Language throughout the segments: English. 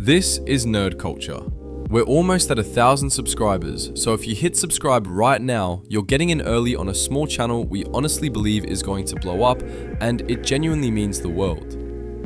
This is Nerd Culture. We're almost at 1,000 subscribers, so if you hit subscribe right now, you're getting in early on a small channel we honestly believe is going to blow up, and it genuinely means the world.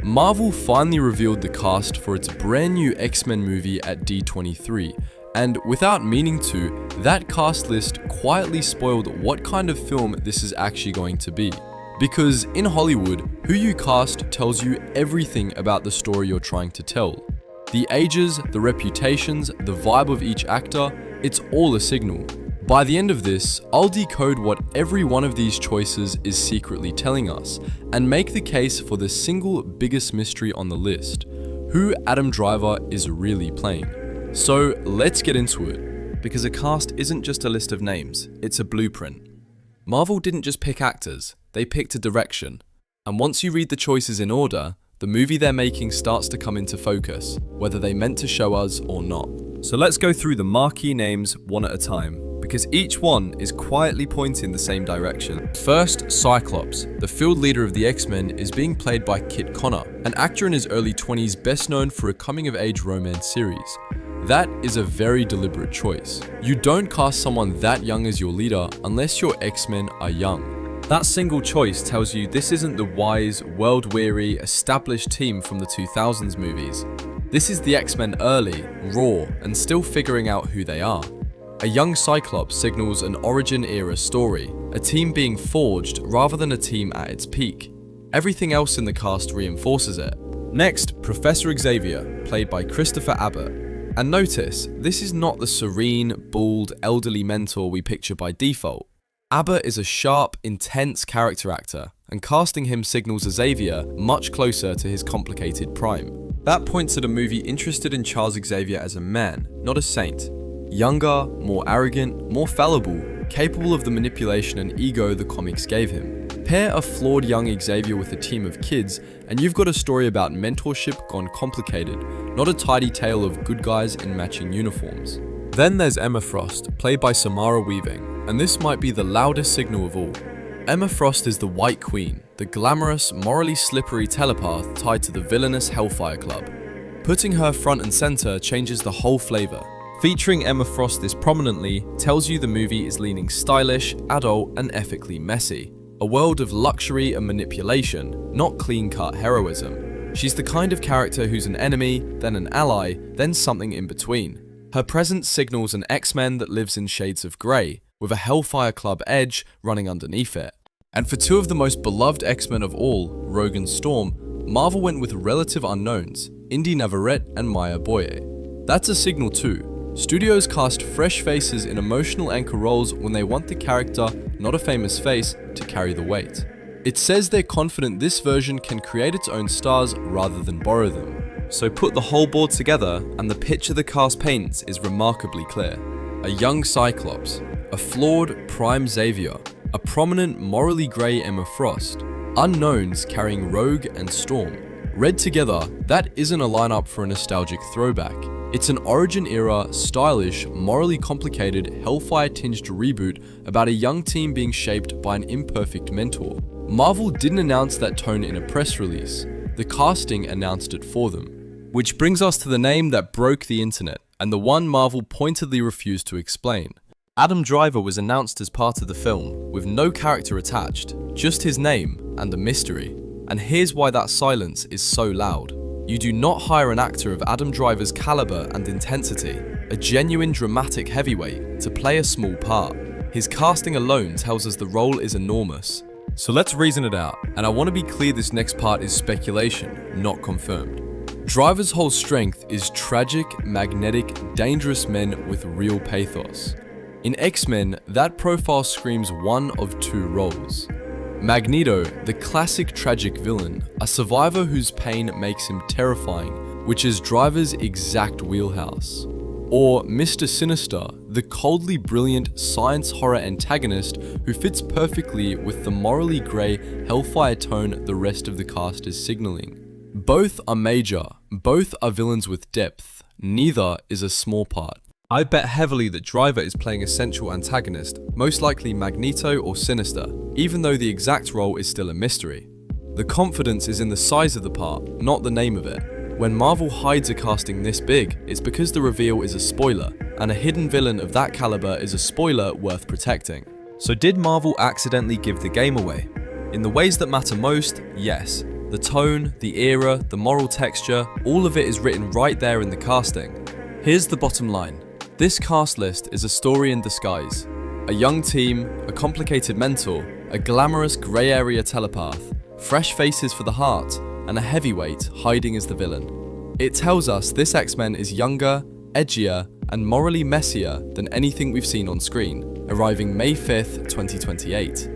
Marvel finally revealed the cast for its brand new X-Men movie at D23, and without meaning to, that cast list quietly spoiled what kind of film this is actually going to be. Because in Hollywood, who you cast tells you everything about the story you're trying to tell. The ages, the reputations, the vibe of each actor, it's all a signal. By the end of this, I'll decode what every one of these choices is secretly telling us, and make the case for the single biggest mystery on the list, who Adam Driver is really playing. So let's get into it. Because a cast isn't just a list of names, it's a blueprint. Marvel didn't just pick actors, they picked a direction. And once you read the choices in order, the movie they're making starts to come into focus, whether they meant to show us or not. So let's go through the marquee names one at a time, because each one is quietly pointing the same direction. First, Cyclops, the field leader of the X-Men, is being played by Kit Connor, an actor in his early 20s best known for a coming-of-age romance series. That is a very deliberate choice. You don't cast someone that young as your leader unless your X-Men are young. That single choice tells you this isn't the wise, world-weary, established team from the 2000s movies. This is the X-Men early, raw, and still figuring out who they are. A young Cyclops signals an origin-era story, a team being forged rather than a team at its peak. Everything else in the cast reinforces it. Next, Professor Xavier, played by Christopher Abbott. And notice, this is not the serene, bald, elderly mentor we picture by default. Abbott is a sharp, intense character actor, and casting him signals a Xavier much closer to his complicated prime. That points at a movie interested in Charles Xavier as a man, not a saint. Younger, more arrogant, more fallible, capable of the manipulation and ego the comics gave him. Pair a flawed young Xavier with a team of kids, and you've got a story about mentorship gone complicated, not a tidy tale of good guys in matching uniforms. Then there's Emma Frost, played by Samara Weaving, and this might be the loudest signal of all. Emma Frost is the White Queen, the glamorous, morally slippery telepath tied to the villainous Hellfire Club. Putting her front and center changes the whole flavor. Featuring Emma Frost this prominently tells you the movie is leaning stylish, adult, and ethically messy. A world of luxury and manipulation, not clean-cut heroism. She's the kind of character who's an enemy, then an ally, then something in between. Her presence signals an X-Men that lives in shades of grey, with a Hellfire Club edge running underneath it. And for two of the most beloved X-Men of all, Rogue and Storm, Marvel went with relative unknowns, Indy Navarrete and Maya Boye. That's a signal too. Studios cast fresh faces in emotional anchor roles when they want the character, not a famous face, to carry the weight. It says they're confident this version can create its own stars rather than borrow them. So put the whole board together and the picture the cast paints is remarkably clear. A young Cyclops, a flawed prime Xavier, a prominent morally grey Emma Frost, unknowns carrying Rogue and Storm. Read together, that isn't a lineup for a nostalgic throwback. It's an origin-era, stylish, morally complicated, hellfire-tinged reboot about a young team being shaped by an imperfect mentor. Marvel didn't announce that tone in a press release. The casting announced it for them. Which brings us to the name that broke the internet, and the one Marvel pointedly refused to explain. Adam Driver was announced as part of the film, with no character attached, just his name and a mystery. And here's why that silence is so loud. You do not hire an actor of Adam Driver's caliber and intensity, a genuine dramatic heavyweight, to play a small part. His casting alone tells us the role is enormous. So let's reason it out, and I want to be clear this next part is speculation, not confirmed. Driver's whole strength is tragic, magnetic, dangerous men with real pathos. In X-Men, that profile screams one of two roles. Magneto, the classic tragic villain, a survivor whose pain makes him terrifying, which is Driver's exact wheelhouse. Or Mr. Sinister, the coldly brilliant science horror antagonist who fits perfectly with the morally grey hellfire tone the rest of the cast is signaling. Both are major, both are villains with depth, neither is a small part. I bet heavily that Driver is playing a central antagonist, most likely Magneto or Sinister, even though the exact role is still a mystery. The confidence is in the size of the part, not the name of it. When Marvel hides a casting this big, it's because the reveal is a spoiler, and a hidden villain of that caliber is a spoiler worth protecting. So did Marvel accidentally give the game away? In the ways that matter most, yes. The tone, the era, the moral texture, all of it is written right there in the casting. Here's the bottom line. This cast list is a story in disguise. A young team, a complicated mentor, a glamorous grey area telepath, fresh faces for the heart, and a heavyweight hiding as the villain. It tells us this X-Men is younger, edgier, and morally messier than anything we've seen on screen, arriving May 5th, 2028.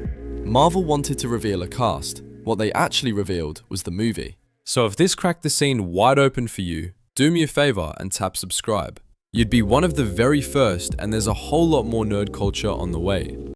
Marvel wanted to reveal a cast. What they actually revealed was the movie. So if this cracked the scene wide open for you, do me a favor and tap subscribe. You'd be one of the very first, and there's a whole lot more nerd culture on the way.